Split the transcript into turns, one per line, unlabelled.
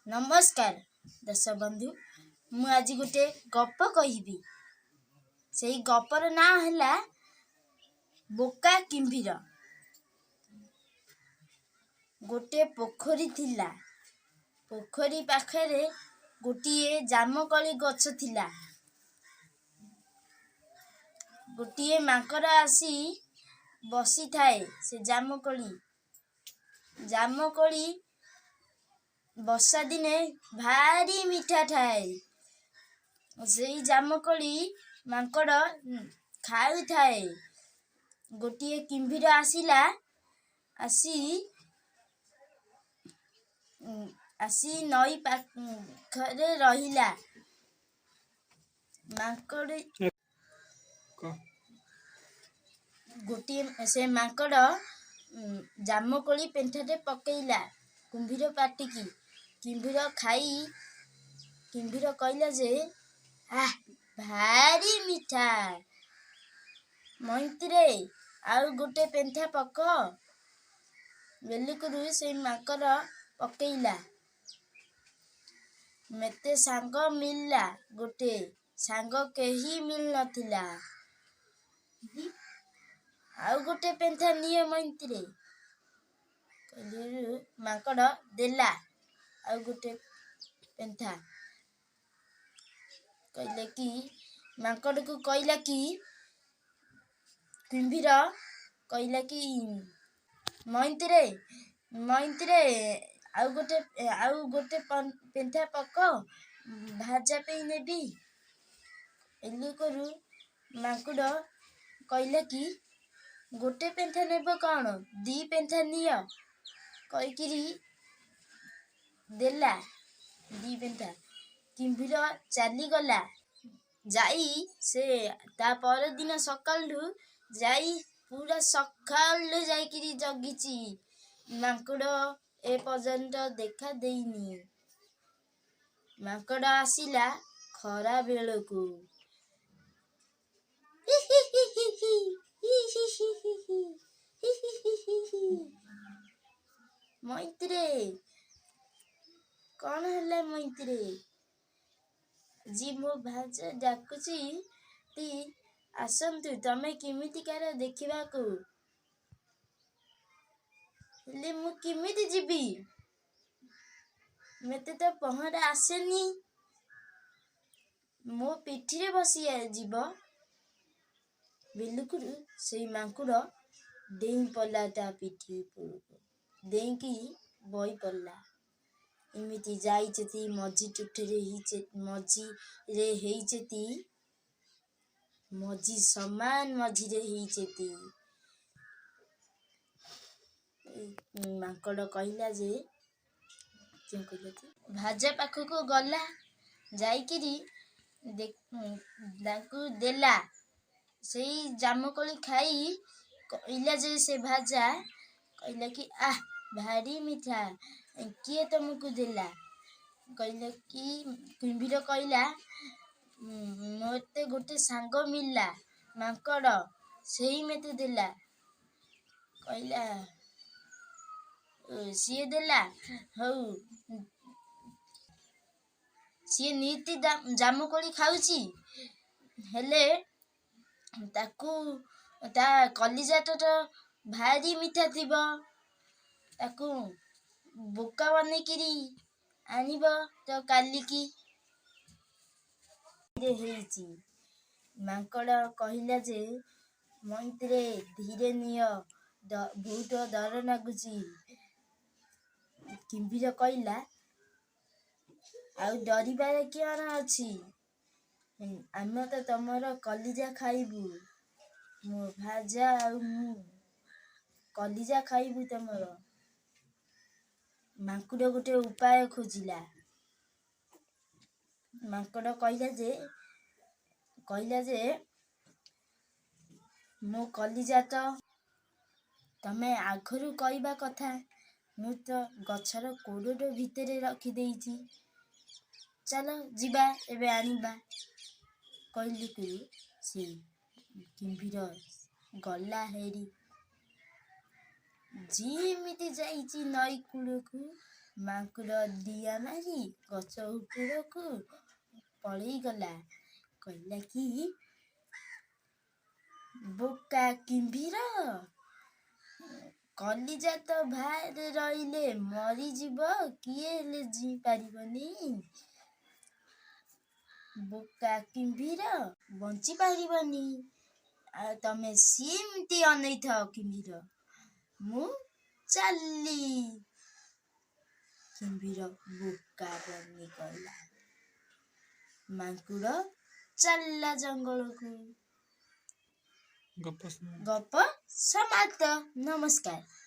नमस्कार दर्शक बंधु मु आज गोटे गप कहबी। से गपर ना है बोका किंभीर। गोटे पोखरी थिला। पोखरी पाखरे गोटिए जामकली गछ थिला। गोटिए माकड़ आसी बसी थाए से जामकली वर्षा दिने भारी मीठा थाए। से जामकली माकड़ खाऊ थाए। गोटिए किंभीर आसिला आसी नई पाखरे रहिला। माकड़ गोटिए से माकड़ जामकली पेंठाटे पकेइला कुंभीर पाटिकी। किंभीर कहला जे भारी मीठा मैंतरे आउ गोटे पेंठा पक बेलुकुरु से माकड़ पकेइला। मते सांग मिलला गोटे सांग केही मिल नथिला। आउ गोटे पेंठा निये मैंतरे कहलु माकड़ देला। आउ गोटे पेंठा कहले कि माकड़ को कहला कि किंभीर कहला कि मैंतरे आउ गोटे पेंठा पक भाजा पे नेबी। एलु करू माकड़ कहला कि गोटे पेंठा नेब कौन दी पेंठा नियो कहीकिरी देला दी पेंठा। किंभीर चली गला जाई से ता पर दिन सकाळु जाई पूरा सकाळु जाईकिरी जगिची। माकड़ ए पर्यंत देखा देइनी। माकड़ आसिला खरा बेलको। मैंतरे कौन है मैंतरे जी मो भाजा डाकुची ती आसंतु तमे किमिति कार देखिबा को। हेले मु किमिति जीबी मते तो पहरा आसेनी। मो पिठी रे बसी जीव बेलुकुरु से माकुड़ डेई पला ता पिठी डेई की बई पड़ला। इमिति जाइचती मझी टुठरे हेइचती मझी समान मझी रे हेइचती। माकड़ कहला जे भाजा पाखको गला जाइकिरी दाकू देला। से जामकली खाई कहला जे से भाजा कहला कि भारी मीठा किए तुमको देला। कहला कि किंभीर कहला मते गोटे सांग मिलला माकड़ सेही मते देला। कहला सीए देला हौ सीए नीति जामकली खाऊची हेले ताकू ता कलिजाटा तो भारी मीठा थिबो। ताकू बोका बनेकिरी आनिब तो कालिकी हेइची। माकड़ कहला जे मैंतरे धीरे नियो बहुत डर लागुची। किंभीर कहला आउ डरिबार कियान अछि आमे तो तमर कलिजा खाइबू मो भाजा आउ मु कलिजा खाइबू तमर। माकुड़ गोटे उपाय खोजिला। माकड़ कहला जे मो कलिजा तो तमे आगरू कहबा कथा मु तो गछर कोडोडो भितरे रखी देइची। चलो जीबा एबे आनिबा कहलुकु से किंभीर गला हेरी जिमिति जाइची नई कूड़कू ମାଙ୍କୁଡ଼ ଡିଆ ମାରି ଗଛ ଉପରକୁ ପଳେଇଗଲା। କହିଲା କି ବୋକା କିମ୍ଭୀର, କଲିଜା ତ ବାହାରେ ରହିଲେ ମରିଯିବ, କିଏ ହେଲେ ଜି ପାରିବନି। ବୋକା କିମ୍ଭୀର ବଞ୍ଚି ପାରିବନି। ଆଉ ତମେ ସେମିତି ଅନେଇଥାଅ କିମ୍ଭୀର, ମୁଁ ଚାଲି। କିମ୍ଭୀର ବୋକା ବନିଗଲା। ମାଙ୍କୁଡ଼ ଚାଲିଲା ଜଙ୍ଗଲକୁ। ଗପ ସମାପ୍ତ। ନମସ୍କାର।